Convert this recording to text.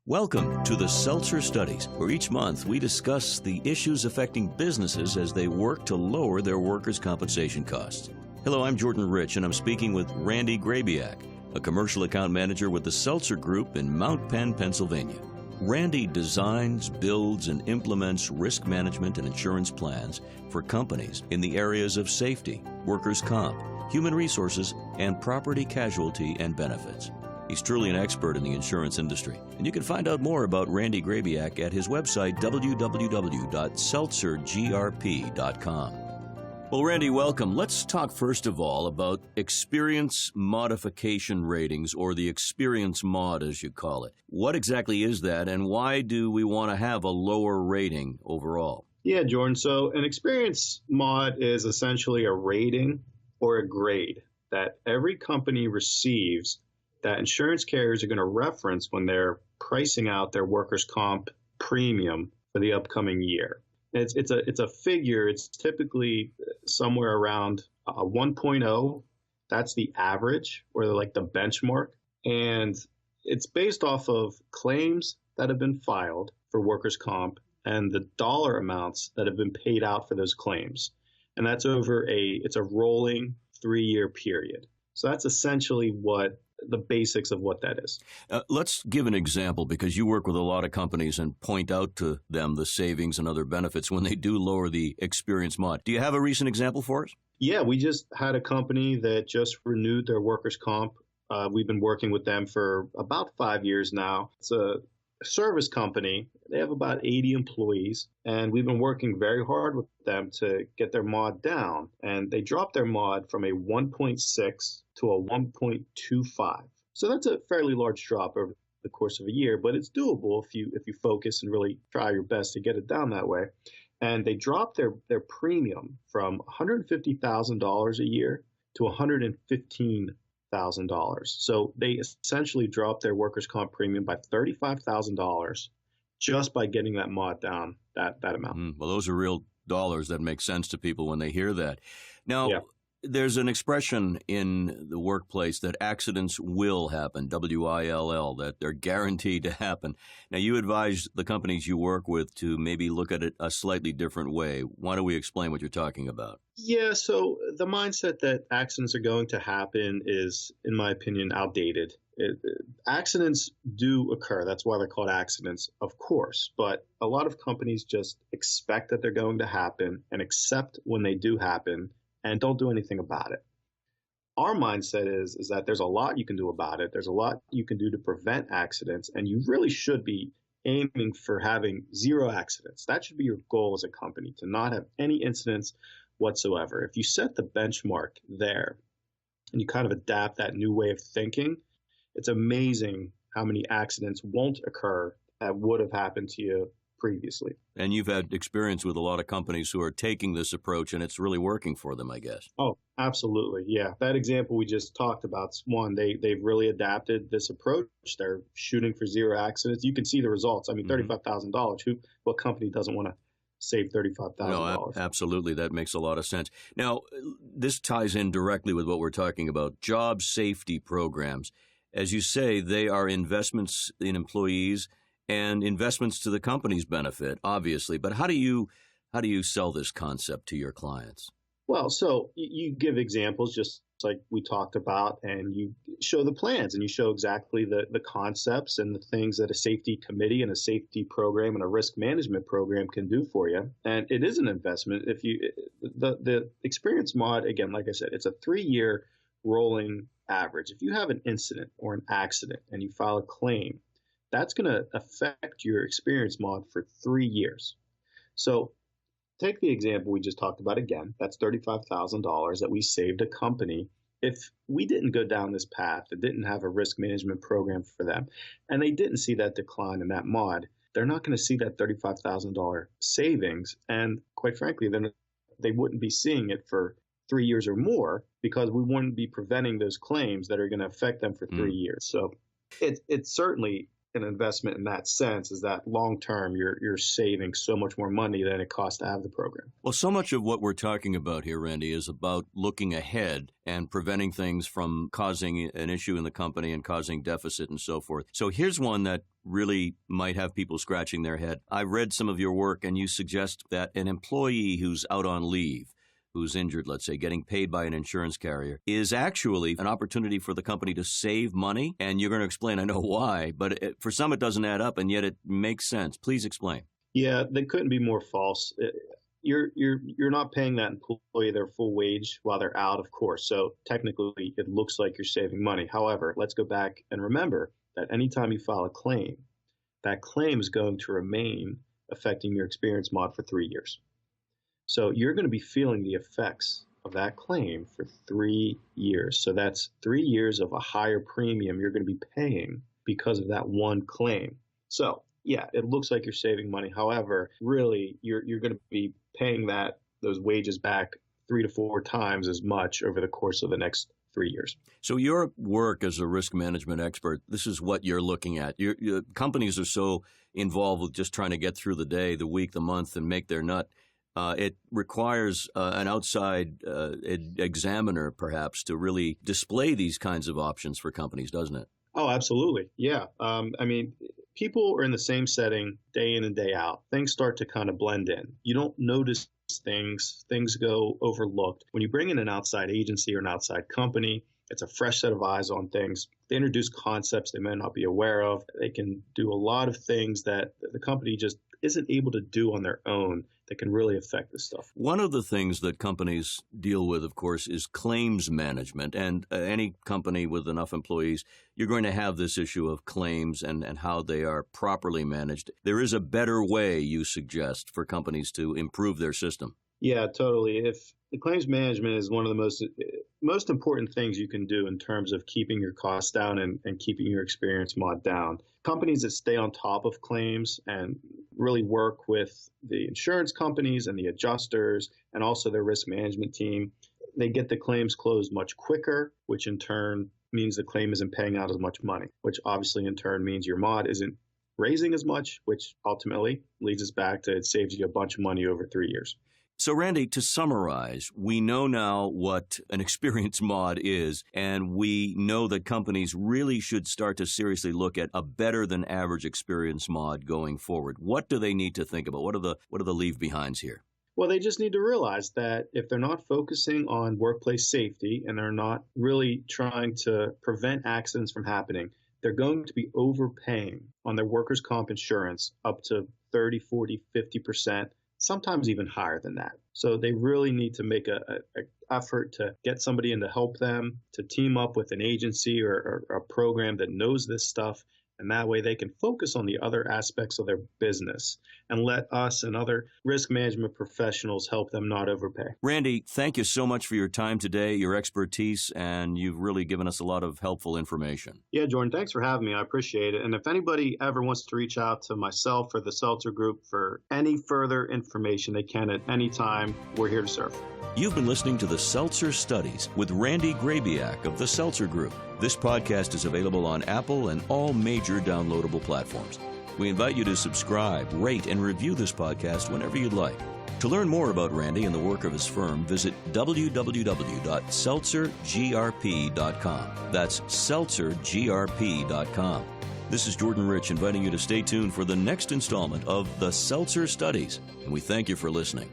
Welcome to the Seltzer Studies, where each month we discuss the issues affecting businesses as they work to lower their workers' compensation costs. Hello, I'm Jordan Rich, and I'm speaking with Randy Grabiak, a commercial account manager with the Seltzer Group in Mount Penn, Pennsylvania. Randy designs, builds, and implements risk management and insurance plans for companies in the areas of safety, workers' comp, human resources, and property casualty and benefits. He's truly an expert in the insurance industry, and you can find out more about Randy Grabiak at his website, www.seltzergrp.com. Well, Randy, welcome. Let's talk first of all about experience modification ratings, or the experience mod, as you call it. What exactly is that, and why do we want to have a lower rating overall? Yeah, Jordan. So an experience mod is essentially a rating or a grade that every company receives that insurance carriers are going to reference when they're pricing out their workers' comp premium for the upcoming year. It's a figure. It's typically somewhere around 1.0. That's the average, or like the benchmark. And it's based off of claims that have been filed for workers' comp and the dollar amounts that have been paid out for those claims. And that's over it's a rolling 3-year period. So that's essentially what the basics of what that is. Let's give an example, because you work with a lot of companies and point out to them the savings and other benefits when they do lower the experience mod. Do you have a recent example for us? Yeah, we just had a company that just renewed their workers' comp. We've been working with them for about 5 years now. It's a service company. They have about 80 employees, and we've been working very hard with them to get their mod down. And they dropped their mod from a 1.6 to a 1.25. So that's a fairly large drop over the course of a year, but it's doable if you focus and really try your best to get it down that way. And they dropped their premium from $150,000 a year to $115,000. So they essentially dropped their workers' comp premium by $35,000 just by getting that mod down that amount. Well, those are real dollars. That makes sense to people when they hear that. Now, There's an expression in the workplace that accidents will happen, WILL, that they're guaranteed to happen. Now, you advise the companies you work with to maybe look at it a slightly different way. Why don't we explain what you're talking about? Yeah, so the mindset that accidents are going to happen is, in my opinion, outdated. Accidents do occur. That's why they're called accidents, of course. But a lot of companies just expect that they're going to happen and accept when they do happen and don't do anything about it. Our mindset is that there's a lot you can do about it. There's a lot you can do to prevent accidents, and you really should be aiming for having zero accidents. That should be your goal as a company, to not have any incidents whatsoever. If you set the benchmark there and you kind of adapt that new way of thinking, it's amazing how many accidents won't occur that would have happened to you previously. And you've had experience with a lot of companies who are taking this approach, and it's really working for them, I guess. Oh, absolutely. Yeah. That example we just talked about, one, they've really adapted this approach. They're shooting for zero accidents. You can see the results. I mean, $35,000. What company doesn't want to save $35,000? No, absolutely. That makes a lot of sense. Now, this ties in directly with what we're talking about, job safety programs. As you say, they are investments in employees and investments to the company's benefit, obviously. But how do you sell this concept to your clients? Well, so you give examples just like we talked about, and you show the plans, and you show exactly the concepts and the things that a safety committee and a safety program and a risk management program can do for you. And it is an investment. If the experience mod, again, like I said, it's a 3-year rolling average. If you have an incident or an accident and you file a claim, that's going to affect your experience mod for 3 years. So take the example we just talked about again. That's $35,000 that we saved a company. If we didn't go down this path, it didn't have a risk management program for them, and they didn't see that decline in that mod, they're not going to see that $35,000 savings. And quite frankly, then they wouldn't be seeing it for 3 years or more, because we wouldn't be preventing those claims that are going to affect them for 3 years. So it's certainly an investment in that sense is that long term, you're saving so much more money than it costs to have the program. Well, so much of what we're talking about here, Randy, is about looking ahead and preventing things from causing an issue in the company and causing deficit and so forth. So here's one that really might have people scratching their head. I read some of your work, and you suggest that an employee who's out on leave, who's injured, let's say, getting paid by an insurance carrier, is actually an opportunity for the company to save money. And you're going to explain, I know why, but for some it doesn't add up, and yet it makes sense. Please explain. Yeah, they couldn't be more false. You're not paying that employee their full wage while they're out, of course. So technically, it looks like you're saving money. However, let's go back and remember that anytime you file a claim, that claim is going to remain affecting your experience mod for 3 years. So you're going to be feeling the effects of that claim for 3 years. So that's 3 years of a higher premium you're going to be paying because of that one claim. So yeah, it looks like you're saving money. However, really, you're going to be paying those wages back 3 to 4 times as much over the course of the next 3 years. So your work as a risk management expert, this is what you're looking at. Your companies are so involved with just trying to get through the day, the week, the month, and make their nut. It requires an outside examiner, perhaps, to really display these kinds of options for companies, doesn't it? Oh, absolutely. Yeah. I mean, people are in the same setting day in and day out. Things start to kind of blend in. You don't notice things go overlooked. When you bring in an outside agency or an outside company, it's a fresh set of eyes on things. They introduce concepts they may not be aware of. They can do a lot of things that the company just isn't able to do on their own that can really affect this stuff. One of the things that companies deal with, of course, is claims management. And any company with enough employees, you're going to have this issue of claims and how they are properly managed. There is a better way, you suggest, for companies to improve their system. Yeah, totally. If the claims management is one of the most important things you can do in terms of keeping your costs down and keeping your experience mod down. Companies that stay on top of claims and really work with the insurance companies and the adjusters and also their risk management team, they get the claims closed much quicker, which in turn means the claim isn't paying out as much money, which obviously in turn means your mod isn't raising as much, which ultimately leads us back to it saves you a bunch of money over 3 years. So, Randy, to summarize, we know now what an experience mod is, and we know that companies really should start to seriously look at a better than average experience mod going forward. What do they need to think about? What are the leave behinds here? Well, they just need to realize that if they're not focusing on workplace safety and they're not really trying to prevent accidents from happening, they're going to be overpaying on their workers' comp insurance up to 30, 40, 50%. Sometimes even higher than that. So they really need to make an effort to get somebody in to help them, to team up with an agency or a program that knows this stuff. And that way they can focus on the other aspects of their business and let us and other risk management professionals help them not overpay. Randy, thank you so much for your time today, your expertise, and you've really given us a lot of helpful information. Yeah, Jordan, thanks for having me. I appreciate it. And if anybody ever wants to reach out to myself or the Seltzer Group for any further information, they can at any time. We're here to serve. You've been listening to the Seltzer Studies with Randy Grabiak of the Seltzer Group. This podcast is available on Apple and all major downloadable platforms. We invite you to subscribe, rate, and review this podcast whenever you'd like. To learn more about Randy and the work of his firm, visit www.seltzergrp.com. That's seltzergrp.com. This is Jordan Rich inviting you to stay tuned for the next installment of the Seltzer Studies, and we thank you for listening.